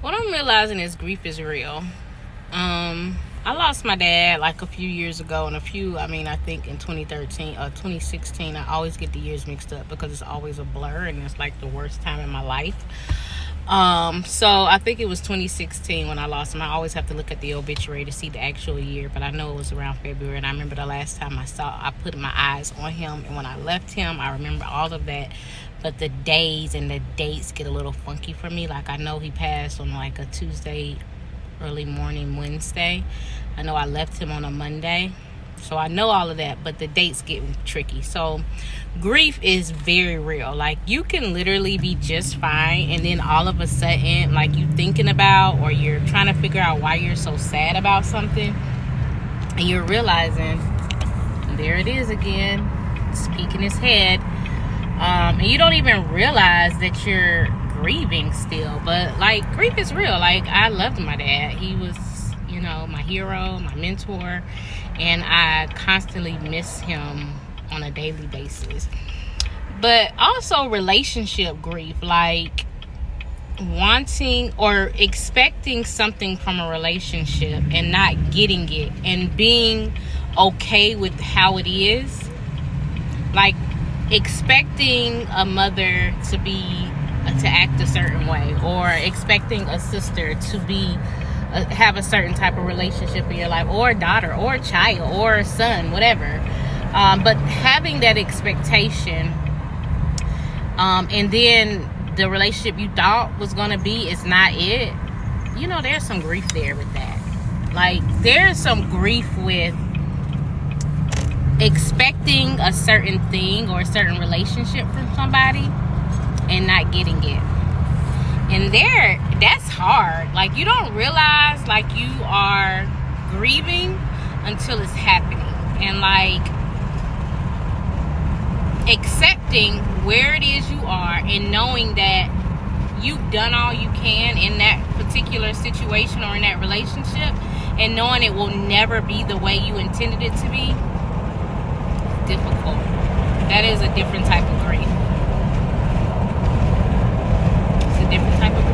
What I'm realizing is grief is real. I lost my dad like a few years ago, and I think in 2013 or 2016. I always get the years mixed up because it's always a blur, and it's like the worst time in my life. So I think it was 2016 when I lost him. I always have to look at the obituary to see the actual year, but I know it was around February. And I remember the last time I put my eyes on him, and when I left him, I remember all of that. But the days and the dates get a little funky for me. Like, I know he passed on like a Tuesday, early morning Wednesday. I know I left him on a Monday. So I know all of that, but the dates get tricky. So grief is very real. Like, you can literally be just fine, and then all of a sudden, like, you thinking about, or you're trying to figure out why you're so sad about something, and you're realizing there it is again, it's peeking its head. And you don't even realize that you're grieving still. But like, grief is real. Like, I loved my dad. He was, my hero, my mentor, and I constantly miss him on a daily basis. But also relationship grief, like wanting or expecting something from a relationship and not getting it, and being okay with how it is. Like, expecting a mother to act a certain way, or expecting a sister to have a certain type of relationship in your life, or a daughter, or a child, or a son, whatever. But having that expectation, and then the relationship you thought was going to be is not it. There's some grief there with that. Like, there's some grief with expecting a certain thing or a certain relationship from somebody and not getting it. And that's hard. Like, you don't realize, like, you are grieving until it's happening. And, like, accepting where it is you are, and knowing that you've done all you can in that particular situation or in that relationship, and knowing it will never be the way you intended it to be. Difficult. That is a different type of grief. It's a different type of